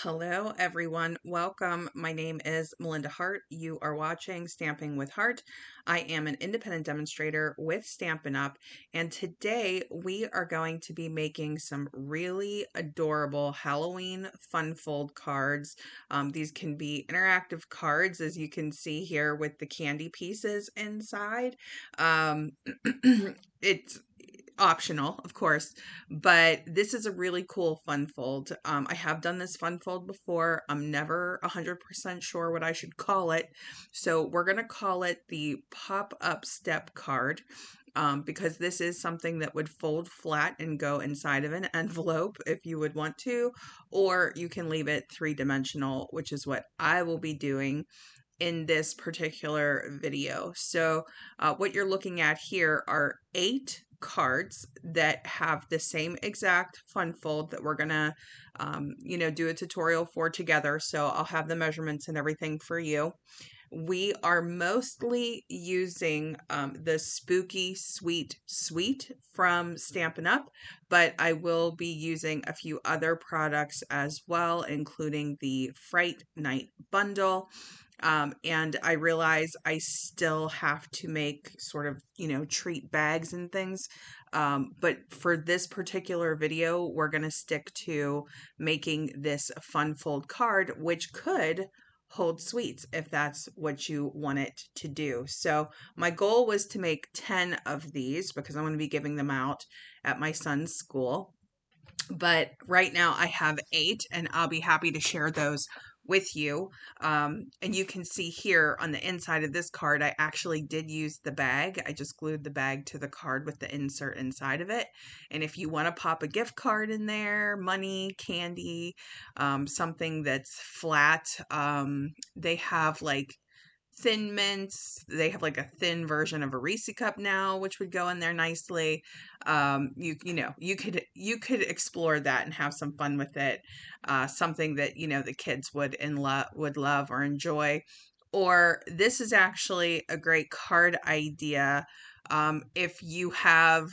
Hello, everyone. Welcome. My name is Melinda Hart. You are watching Stamping with Hart. I am an independent demonstrator with Stampin' Up, and today we are going to be making some really adorable Halloween fun fold cards. These can be interactive cards, as you can see here with the candy pieces inside. Um, it's optional, of course, but this is a really cool fun fold. I have done this fun fold before. I'm never 100% sure what I should call it. So we're going to call it the pop-up step card. Because this is something that would fold flat and go inside of an envelope if you would want to, or you can leave it three-dimensional, which is what I will be doing in this particular video. So what you're looking at here are 8 cards that have the same exact fun fold that we're gonna do a tutorial for together. So I'll have the measurements and everything for you. We are mostly using the Spooky Sweet Suite from Stampin' Up, but I will be using a few other products as well, including the Fright Night Bundle. And I realize I still have to make sort of, treat bags and things. But for this particular video, we're going to stick to making this fun fold card, which could hold sweets if that's what you want it to do. So my goal was to make 10 of these because I'm going to be giving them out at my son's school. But right now I have 8 and I'll be happy to share those with you. And you can see here on the inside of this card, I actually did use the bag. I just glued the bag to the card with the insert inside of it. And if you want to pop a gift card in there, money, candy, something that's flat, they have like thin mints. They have like a thin version of a Reese cup now, which would go in there nicely. You could explore that and have some fun with it. Something that the kids would love or enjoy. Or this is actually a great card idea. If you have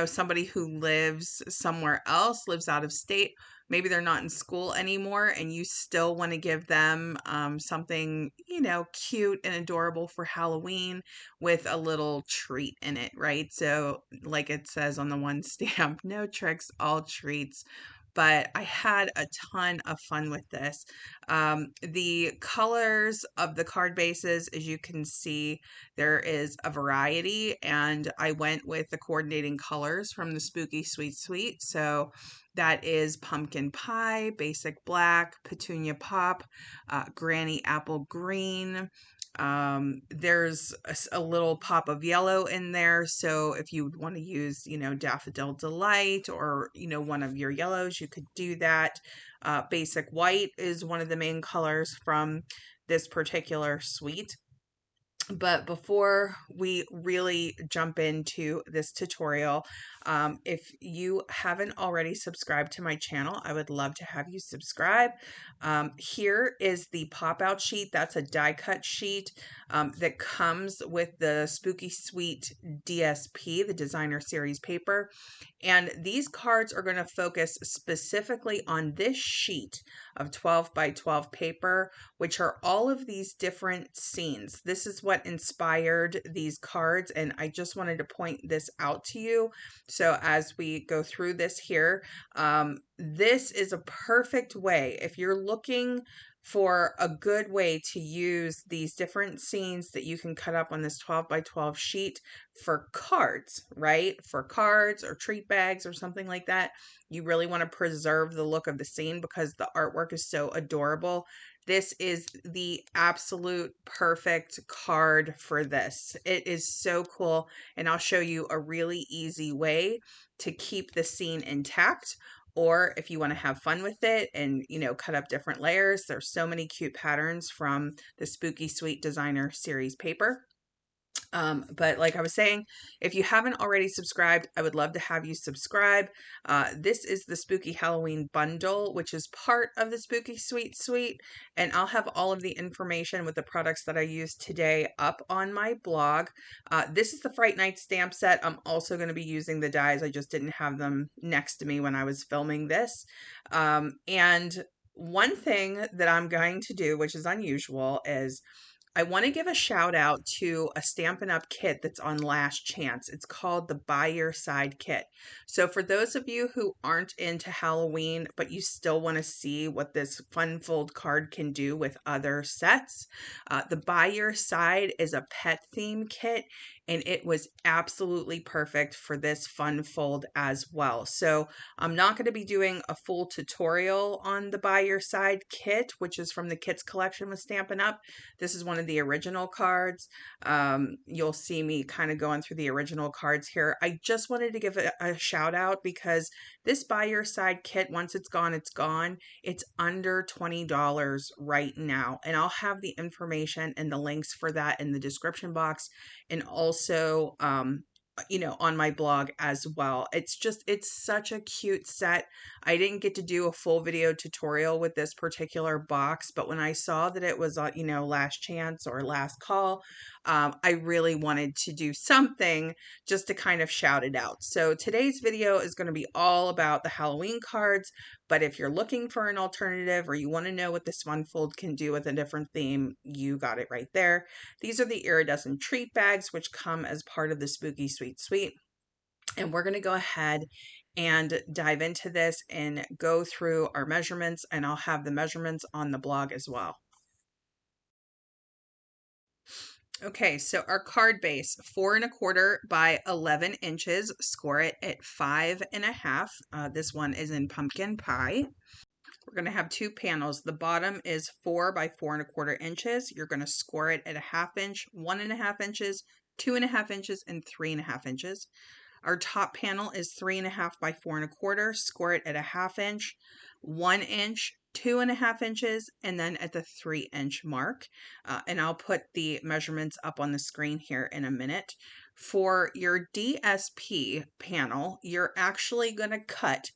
somebody who lives somewhere else, lives out of state, maybe they're not in school anymore, and you still want to give them something, cute and adorable for Halloween with a little treat in it, right? So, like it says on the one stamp, no tricks, all treats. But I had a ton of fun with this. The colors of the card bases, as you can see, there is a variety, and I went with the coordinating colors from the Spooky Sweet Suite. So that is pumpkin pie, basic black, petunia pop, granny apple green. There's a little pop of yellow in there. So if you would want to use, daffodil delight or, one of your yellows, you could do that. Basic white is one of the main colors from this particular suite. But before we really jump into this tutorial, if you haven't already subscribed to my channel, I would love to have you subscribe. Here is the pop-out sheet. That's a die cut sheet that comes with the Spooky Suite DSP, the Designer Series paper. And these cards are going to focus specifically on this sheet of 12 by 12 paper, which are all of these different scenes. This is what inspired these cards, and I just wanted to point this out to you. So as we go through this here, this is a perfect way if you're looking for a good way to use these different scenes that you can cut up on this 12 by 12 sheet for cards, right? For cards or treat bags or something like that. You really want to preserve the look of the scene because the artwork is so adorable. This is the absolute perfect card for this. It is so cool, and I'll show you a really easy way to keep the scene intact. Or if you want to have fun with it and, cut up different layers, there's so many cute patterns from the Spooky Suite Designer Series paper. But like I was saying, if you haven't already subscribed, I would love to have you subscribe. This is the Spooky Halloween Bundle, which is part of the Spooky Sweet Suite. And I'll have all of the information with the products that I used today up on my blog. This is the Fright Night stamp set. I'm also going to be using the dies. I just didn't have them next to me when I was filming this. And One thing that I'm going to do, which is unusual, is I want to give a shout out to a Stampin' Up kit that's on Last Chance. It's called the Buy Your Side kit. So for those of you who aren't into Halloween, but you still want to see what this fun fold card can do with other sets, the Buy Your Side is a pet theme kit, and it was absolutely perfect for this fun fold as well. So I'm not going to be doing a full tutorial on the Buy Your Side kit, which is from the Kits collection with Stampin' Up. This is one of the original cards. You'll see me kind of going through the original cards here. I just wanted to give a shout out because this Buy Your Side kit, once it's gone, it's gone. It's under $20 right now. And I'll have the information and the links for that in the description box, and also on my blog as well. It's such a cute set. I didn't get to do a full video tutorial with this particular box, but when I saw that it was last chance or last call, I really wanted to do something just to kind of shout it out. So today's video is going to be all about the Halloween cards, but if you're looking for an alternative or you want to know what this one fold can do with a different theme, you got it right there. These are the iridescent treat bags, which come as part of the Spooky Sweet Suite. And we're going to go ahead and dive into this and go through our measurements, and I'll have the measurements on the blog as well. Okay, so our card base, 4¼ by 11 inches. Score it at 5½. This one is in pumpkin pie. We're going to have two panels. The bottom is 4 by 4¼ inches. You're going to score it at 1/2 inch, 1½ inches, 2½ inches, and 3½ inches. Our top panel is 3½ by 4¼ Score it at 1/2 inch, 1 inch, 2½ inches, and then at the 3-inch mark. And I'll put the measurements up on the screen here in a minute. For your DSP panel, you're actually going to cut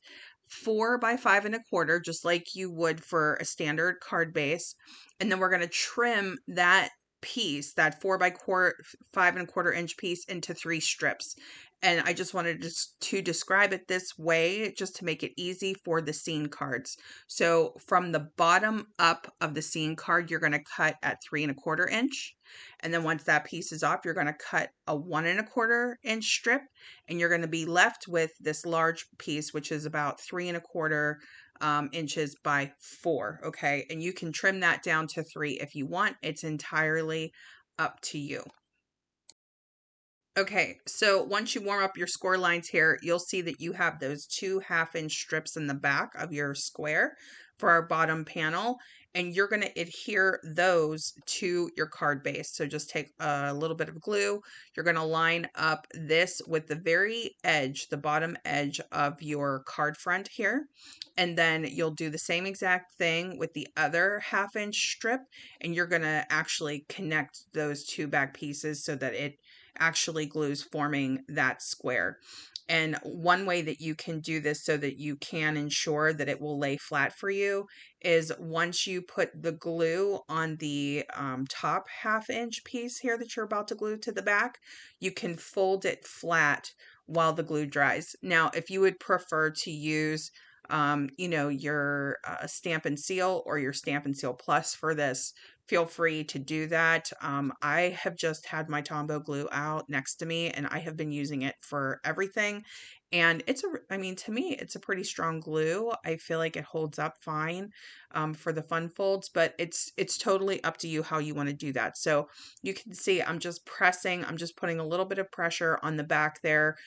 4 by 5¼ just like you would for a standard card base. And then we're going to trim that piece, that 4 by 5¼ inch piece, into 3 strips. And I just wanted to describe it this way just to make it easy for the scene cards. So from the bottom up of the scene card, you're going to cut at 3¼ inch. And then once that piece is off, you're going to cut a 1¼ inch strip, and you're going to be left with this large piece, which is about 3¼ inches by 4. Okay. And you can trim that down to 3 if you want. It's entirely up to you. Okay, so once you warm up your score lines here, you'll see that you have those 2 1/2-inch strips in the back of your square for our bottom panel, and you're going to adhere those to your card base. So just take a little bit of glue. You're going to line up this with the very edge, the bottom edge of your card front here, and then you'll do the same exact thing with the other 1/2-inch strip, and you're going to actually connect those two back pieces so that it actually glues, forming that square. And one way that you can do this so that you can ensure that it will lay flat for you is once you put the glue on the top 1/2-inch piece here that you're about to glue to the back, you can fold it flat while the glue dries. Now, if you would prefer to use your Stampin' Seal or your Stampin' Seal Plus for this, feel free to do that. I have just had my Tombow glue out next to me, and I have been using it for everything. And to me, it's a pretty strong glue. I feel like it holds up fine for the fun folds, but it's totally up to you how you want to do that. So you can see I'm just putting a little bit of pressure on the back there.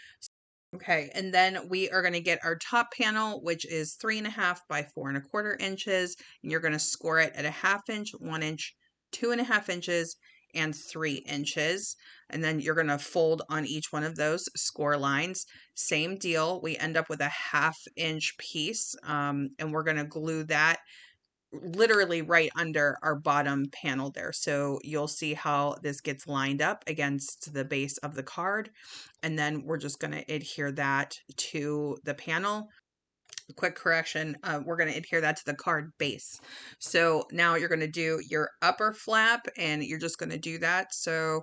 Okay, and then we are going to get our top panel, which is 3½ by 4¼ inches. And you're going to score it at 1/2 inch, 1 inch, 2½ inches, and 3 inches. And then you're going to fold on each one of those score lines. Same deal. We end up with a 1/2 inch piece, and we're going to glue that literally right under our bottom panel there. So you'll see how this gets lined up against the base of the card. And then we're just going to adhere that to the panel. quick correction, we're going to adhere that to the card base. So now you're going to do your upper flap, and you're just going to do that. So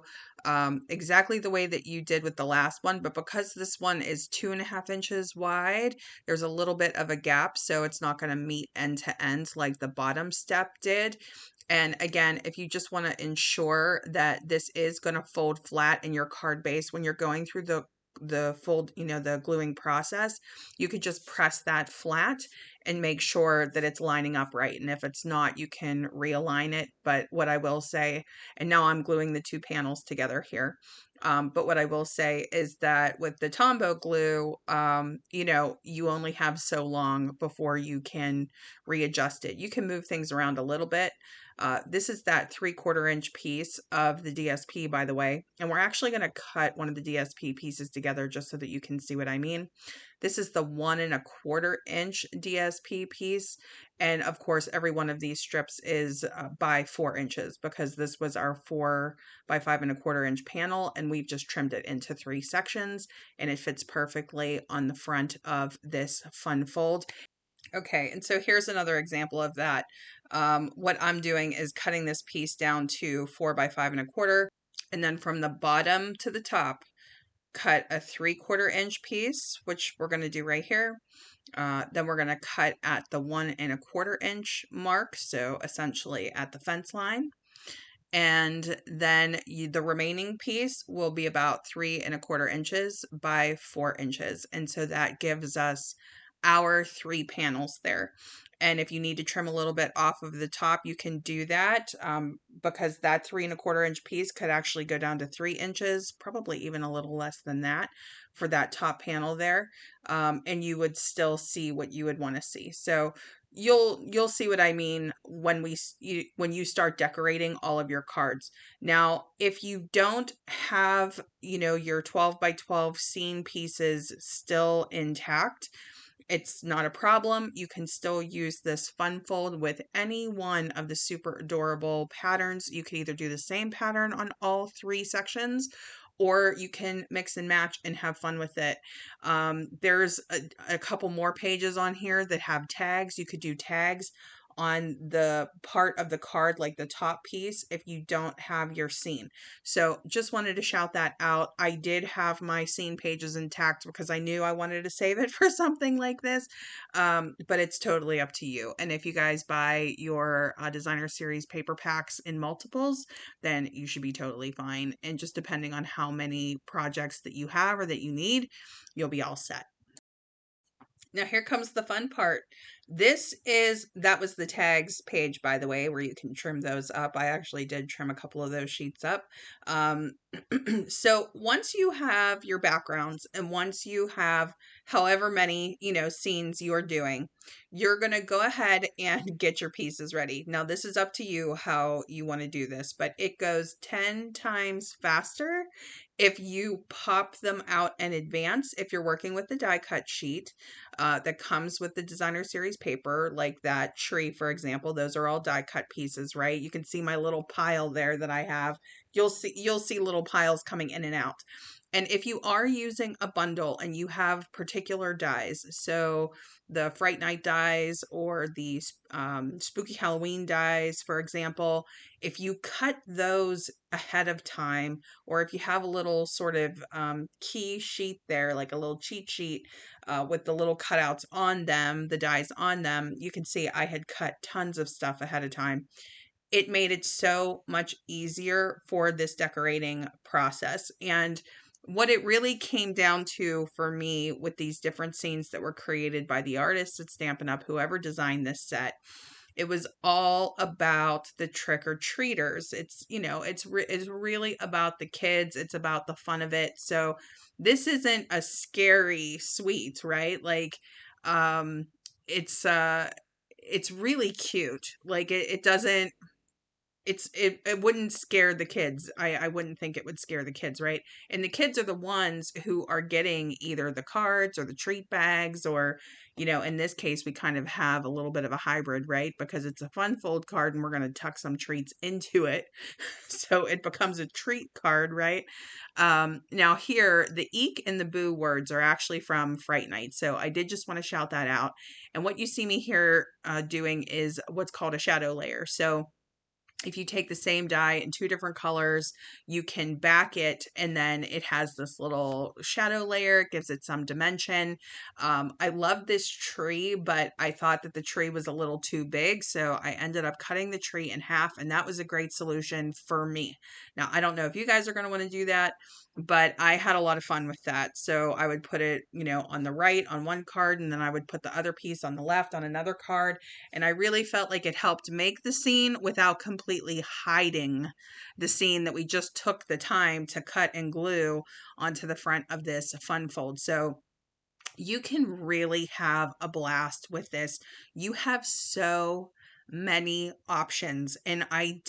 exactly the way that you did with the last one, but because this one is 2.5 inches wide, there's a little bit of a gap, so it's not going to meet end to end like the bottom step did. And again, if you just want to ensure that this is going to fold flat in your card base when you're going through the fold, the gluing process, you could just press that flat and make sure that it's lining up right. And if it's not, you can realign it. But what I will say, and now I'm gluing the two panels together here. But what I will say is that with the Tombow glue, you only have so long before you can readjust it. You can move things around a little bit. This is that 3/4 inch piece of the DSP, by the way, and we're actually going to cut one of the DSP pieces together just so that you can see what I mean. This is the 1.25 inch DSP piece, and of course, every one of these strips is by 4 inches because this was our 4 by 5.25 inch panel, and we've just trimmed it into 3 sections, and it fits perfectly on the front of this fun fold. Okay, and so here's another example of that. What I'm doing is cutting this piece down to 4 by 5.25, and then from the bottom to the top, cut a 3/4 inch piece, which we're going to do right here. Then we're going to cut at the 1.25 inch mark, so essentially at the fence line. And then the remaining piece will be about 3.25 inches by 4 inches. And so that gives us our 3 panels there. And if you need to trim a little bit off of the top, you can do that, because that 3.25 inch piece could actually go down to 3 inches, probably even a little less than that for that top panel there. And you would still see what you would want to see. So you'll see what I mean when when you start decorating all of your cards. Now, if you don't have, your 12 by 12 scene pieces still intact, it's not a problem. You can still use this fun fold with any one of the super adorable patterns. You could either do the same pattern on all 3 sections, or you can mix and match and have fun with it. There's a couple more pages on here that have tags. You could do tags on the part of the card, like the top piece, if you don't have your scene. So just wanted to shout that out. I did have my scene pages intact because I knew I wanted to save it for something like this. But it's totally up to you. And if you guys buy your designer series paper packs in multiples, then you should be totally fine. And just depending on how many projects that you have or that you need, you'll be all set. Now here comes the fun part. That was the tags page, by the way, where you can trim those up. I actually did trim a couple of those sheets up. So once you have your backgrounds and once you have however many, scenes you're doing, you're going to go ahead and get your pieces ready. Now this is up to you how you want to do this, but it goes 10 times faster if you pop them out in advance. If you're working with the die cut sheet that comes with the designer series paper, like that tree, for example, those are all die cut pieces, right? You can see my little pile there that I have. You'll see little piles coming in and out. And if you are using a bundle and you have particular dies, so the Fright Night dies or the Spooky Halloween dies, for example, if you cut those ahead of time, or if you have a little sort of key sheet there, like a little cheat sheet with the little cutouts on them, the dies on them, you can see I had cut tons of stuff ahead of time. It made it so much easier for this decorating process. And what it really came down to for me with these different scenes that were created by the artists at Stampin' Up, whoever designed this set, it was all about the trick-or-treaters. It's really about the kids. It's about the fun of it. So this isn't a scary suite, right? Like, it's really cute. Like it doesn't it wouldn't scare the kids. I wouldn't think it would scare the kids, right? And the kids are the ones who are getting either the cards or the treat bags, or, in this case, we kind of have a little bit of a hybrid, right? Because it's a fun fold card and we're going to tuck some treats into it. So it becomes a treat card, right? Now here, the eek and the boo words are actually from Fright Night. So I did just want to shout that out. And what you see me here doing is what's called a shadow layer. So if you take the same die in two different colors, you can back it, and then it has this little shadow layer. It gives it some dimension. I love this tree, but I thought that the tree was a little too big, so I ended up cutting the tree in half, and that was a great solution for me. Now, I don't know if you guys are going to want to do that, but I had a lot of fun with that. So I would put it, on the right on one card, and then I would put the other piece on the left on another card. And I really felt like it helped make the scene without completely hiding the scene that we just took the time to cut and glue onto the front of this fun fold. So you can really have a blast with this. You have so many options, and I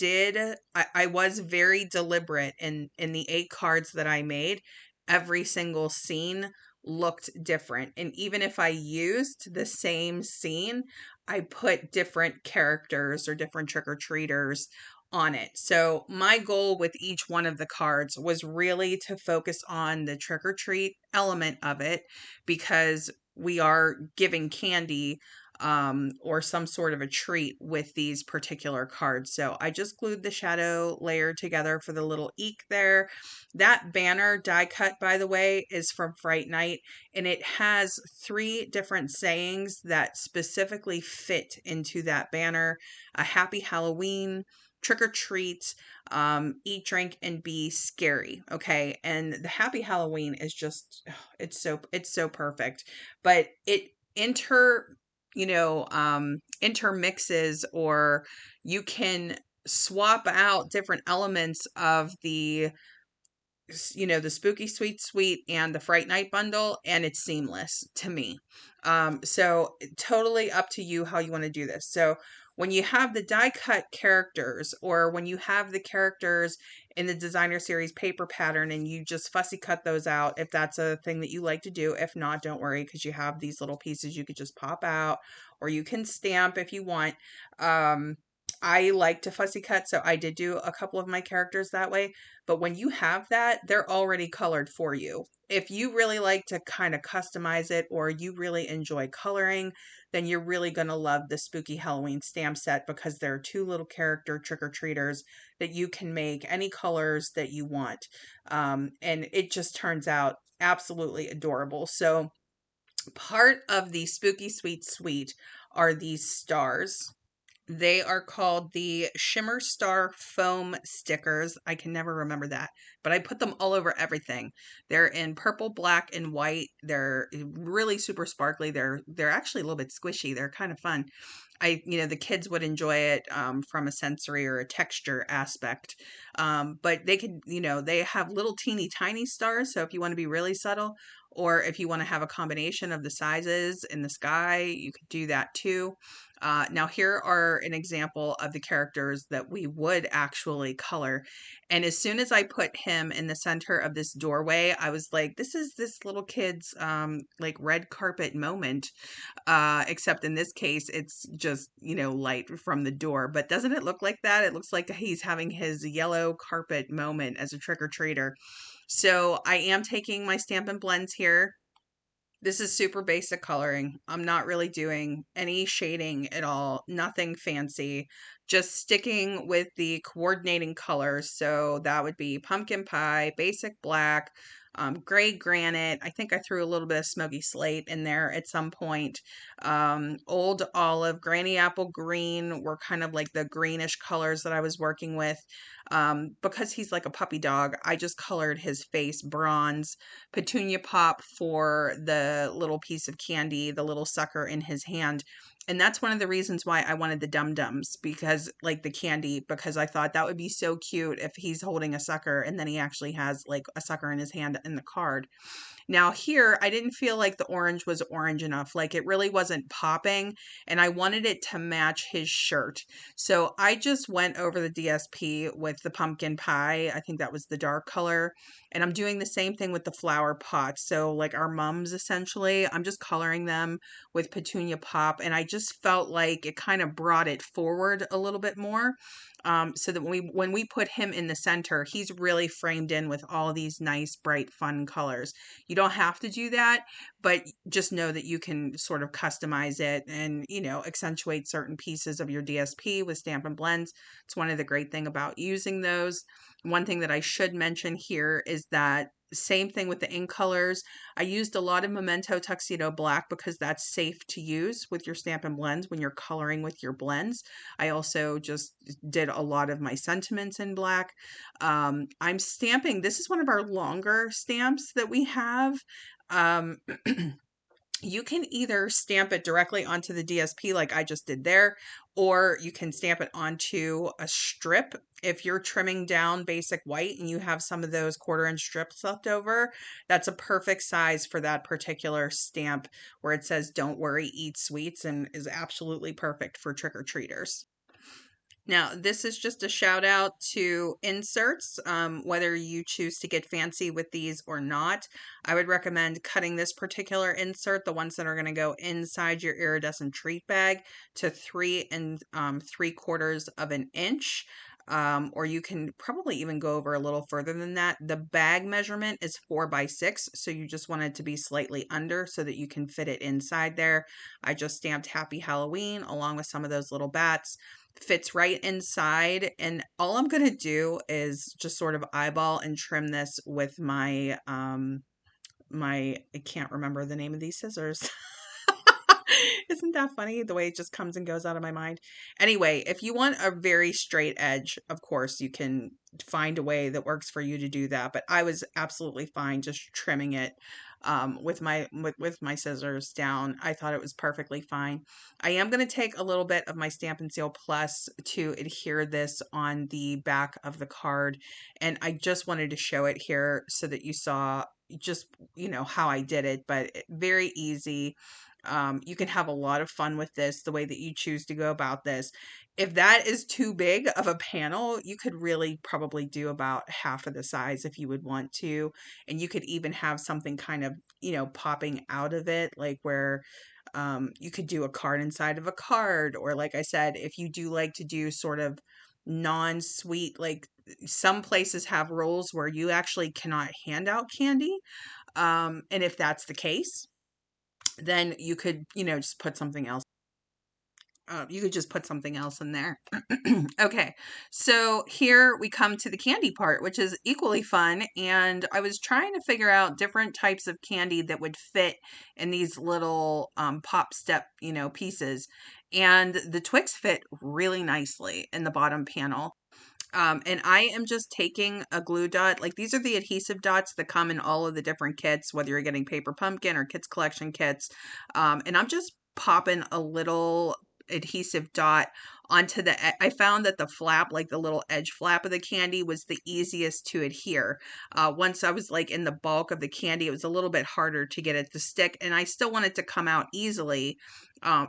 was very deliberate in the 8 cards that I made. Every single scene looked different, and even if I used the same scene, I put different characters or different trick-or-treaters on it. So my goal with each one of the cards was really to focus on the trick-or-treat element of it, because we are giving candy or some sort of a treat with these particular cards. So I just glued the shadow layer together for the little eek there. That banner die cut, by the way, is from Fright Night, and it has 3 different sayings that specifically fit into that banner: a happy Halloween, trick or treat, eat, drink, and be scary. Okay. And the happy Halloween is just, it's so perfect, but it intermixes, or you can swap out different elements of the spooky sweet sweet and the Fright Night bundle, and it's seamless to me. So totally up to you how you want to do this. So when you have the die cut characters, or when you have the characters in the designer series paper pattern, and you just fussy cut those out, if that's a thing that you like to do. If not, don't worry, because you have these little pieces you could just pop out, or you can stamp if you want. I like to fussy cut, so I did do a couple of my characters that way. But when you have that, they're already colored for you. If you really like to kind of customize it, or you really enjoy coloring, then you're really going to love the Spooky Halloween stamp set, because there are 2 little character trick-or-treaters that you can make any colors that you want. And it just turns out absolutely adorable. So part of the Spooky Sweet Sweet are these stars. They are called the Shimmer Star Foam Stickers. I can never remember that, but I put them all over everything. They're in purple, black, and white. They're really super sparkly. They're actually a little bit squishy. They're kind of fun. The kids would enjoy it from a sensory or a texture aspect. But they could, they have little teeny tiny stars. So if you want to be really subtle, or if you want to have a combination of the sizes in the sky, you could do that too. Now here are an example of the characters that we would actually color. And as soon as I put him in the center of this doorway, I was like, this is this little kid's like red carpet moment. Except in this case, it's just, light from the door. But doesn't it look like that? It looks like he's having his yellow carpet moment as a trick-or-treater. So I am taking my Stampin' Blends here. This is super basic coloring. I'm not really doing any shading at all, nothing fancy, just sticking with the coordinating colors. So that would be pumpkin pie, basic black, gray granite. I think I threw a little bit of smoky slate in there at some point. Old olive, granny apple green were kind of like the greenish colors that I was working with. Because he's like a puppy dog, I just colored his face bronze. Petunia pop for the little piece of candy, the little sucker in his hand. And that's one of the reasons why I wanted the dum-dums, because like the candy, because I thought that would be so cute if he's holding a sucker and then he actually has like a sucker in his hand in the card. Now here, I didn't feel like the orange was orange enough. Like it really wasn't popping, and I wanted it to match his shirt. So I just went over the DSP with the pumpkin pie. I think that was the dark color. And I'm doing the same thing with the flower pots. So like our mums essentially, I'm just coloring them with Petunia Pop. And I just felt like it kind of brought it forward a little bit more. So that when we put him in the center, he's really framed in with all these nice, bright, fun colors. You don't have to do that, but just know that you can sort of customize it and, accentuate certain pieces of your DSP with Stampin' Blends. It's one of the great thing about using those. One thing that I should mention here is that same thing with the ink colors. I used a lot of Memento Tuxedo Black because that's safe to use with your Stampin' Blends when you're coloring with your blends. I also just did a lot of my sentiments in black. I'm stamping, this is one of our longer stamps that we have. Um, you can either stamp it directly onto the DSP like I just did there, or you can stamp it onto a strip. If you're trimming down basic white and you have some of those 1/4 inch strips left over, that's a perfect size for that particular stamp where it says "Don't worry, eat sweets," and is absolutely perfect for trick-or-treaters. Now, this is just a shout out to inserts, whether you choose to get fancy with these or not. I would recommend cutting this particular insert, the ones that are going to go inside your iridescent treat bag, to 3 3/4 of an inch. Or you can probably even go over a little further than that. The bag measurement is 4 by 6, so you just want it to be slightly under so that you can fit it inside there. I just stamped Happy Halloween along with some of those little bats. Fits right inside, and all I'm going to do is just sort of eyeball and trim this with my I can't remember the name of these scissors. Isn't that funny the way it just comes and goes out of my mind? Anyway, if you want a very straight edge, of course, you can find a way that works for you to do that. But I was absolutely fine just trimming it with my scissors down. I thought it was perfectly fine. I am going to take a little bit of my Stampin' Seal Plus to adhere this on the back of the card. And I just wanted to show it here so that you saw just, how I did it, but very easy. You can have a lot of fun with this, the way that you choose to go about this. If that is too big of a panel, you could really probably do about half of the size if you would want to. And you could even have something kind of, popping out of it, like where you could do a card inside of a card. Or like I said, if you do like to do sort of non-sweet, like some places have rules where you actually cannot hand out candy. And if that's the case, then you could, just put something else. You could just put something else in there. Okay, so here we come to the candy part, which is equally fun. And I was trying to figure out different types of candy that would fit in these little pop step, pieces. And the Twix fit really nicely in the bottom panel. And I am just taking a glue dot. Like these are the adhesive dots that come in all of the different kits, whether you're getting Paper Pumpkin or Kids Collection kits. And I'm just popping a little adhesive dot onto I found that the flap, like the little edge flap of the candy, was the easiest to adhere. Once I was like in the bulk of the candy, it was a little bit harder to get it to stick, and I still want it to come out easily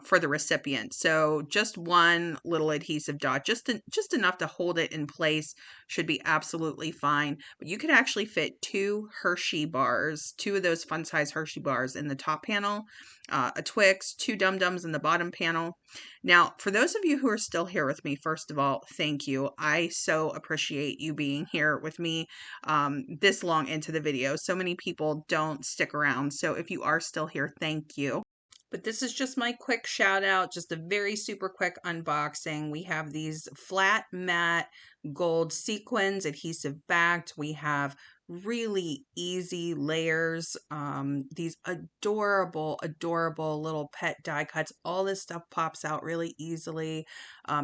for the recipient. So just one little adhesive dot, just enough to hold it in place, should be absolutely fine. But you could actually fit 2 Hershey bars, 2 of those fun size Hershey bars in the top panel, a Twix, 2 Dum Dums in the bottom panel. Now, for those of you who are still here with me, first of all, thank you. I so appreciate you being here with me this long into the video. So many people don't stick around. So if you are still here, thank you. But this is just my quick shout out, just a very super quick unboxing. We have these flat matte gold sequins, adhesive backed. We have really easy layers. These adorable, adorable little pet die cuts. All this stuff pops out really easily.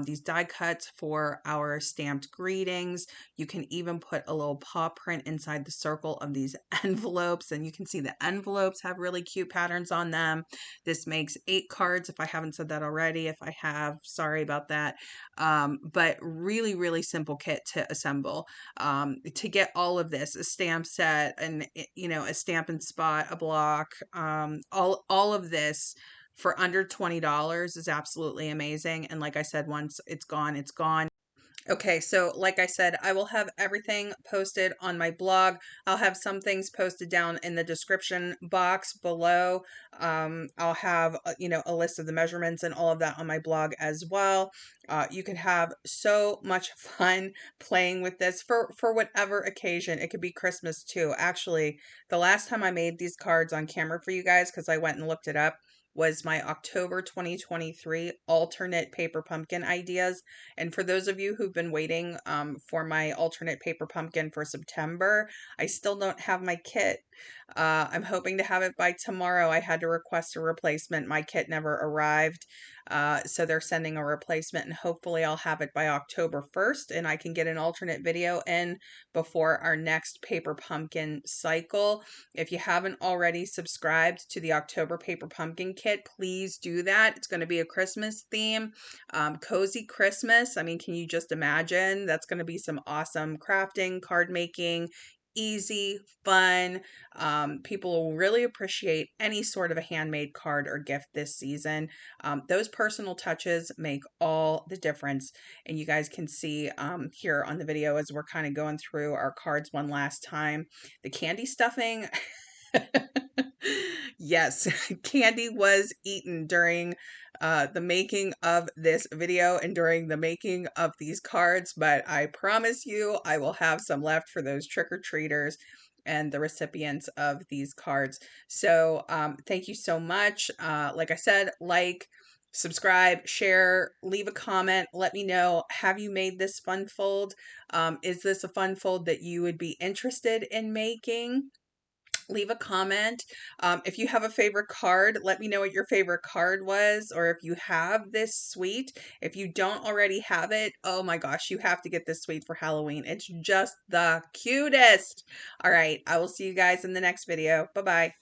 these die cuts for our stamped greetings. You can even put a little paw print inside the circle of these envelopes, and you can see the envelopes have really cute patterns on them. This makes 8 cards, if I haven't said that already. If I have, sorry about that. But really, really simple kit to assemble. To get all of this, a stamp set, and a stamp and spot, a block, all of this for under $20 is absolutely amazing. And like I said, once it's gone, it's gone. Okay, so like I said, I will have everything posted on my blog. I'll have some things posted down in the description box below. I'll have, a list of the measurements and all of that on my blog as well. You can have so much fun playing with this for whatever occasion. It could be Christmas too. Actually, the last time I made these cards on camera for you guys, because I went and looked it up, was my October 2023 alternate paper pumpkin ideas. And for those of you who've been waiting for my alternate paper pumpkin for September, I still don't have my kit. I'm hoping to have it by tomorrow. I had to request a replacement. My kit never arrived. So they're sending a replacement, and hopefully I'll have it by October 1st, and I can get an alternate video in before our next paper pumpkin cycle. If you haven't already subscribed to the October paper pumpkin kit, please do that. It's going to be a Christmas theme, cozy Christmas. I mean, can you just imagine? That's going to be some awesome crafting, card making, easy, fun. People will really appreciate any sort of a handmade card or gift this season. Those personal touches make all the difference. And you guys can see here on the video as we're kind of going through our cards one last time. The candy stuffing. Yes, candy was eaten during the making of this video and during the making of these cards, but I promise you I will have some left for those trick-or-treaters and the recipients of these cards. So thank you so much. Like I said, subscribe, share, leave a comment. Let me know, have you made this fun fold? Is this a fun fold that you would be interested in making? Leave a comment. If you have a favorite card, let me know what your favorite card was, or if you have this suite. If you don't already have it, oh my gosh, you have to get this suite for Halloween. It's just the cutest. All right, I will see you guys in the next video. Bye-bye.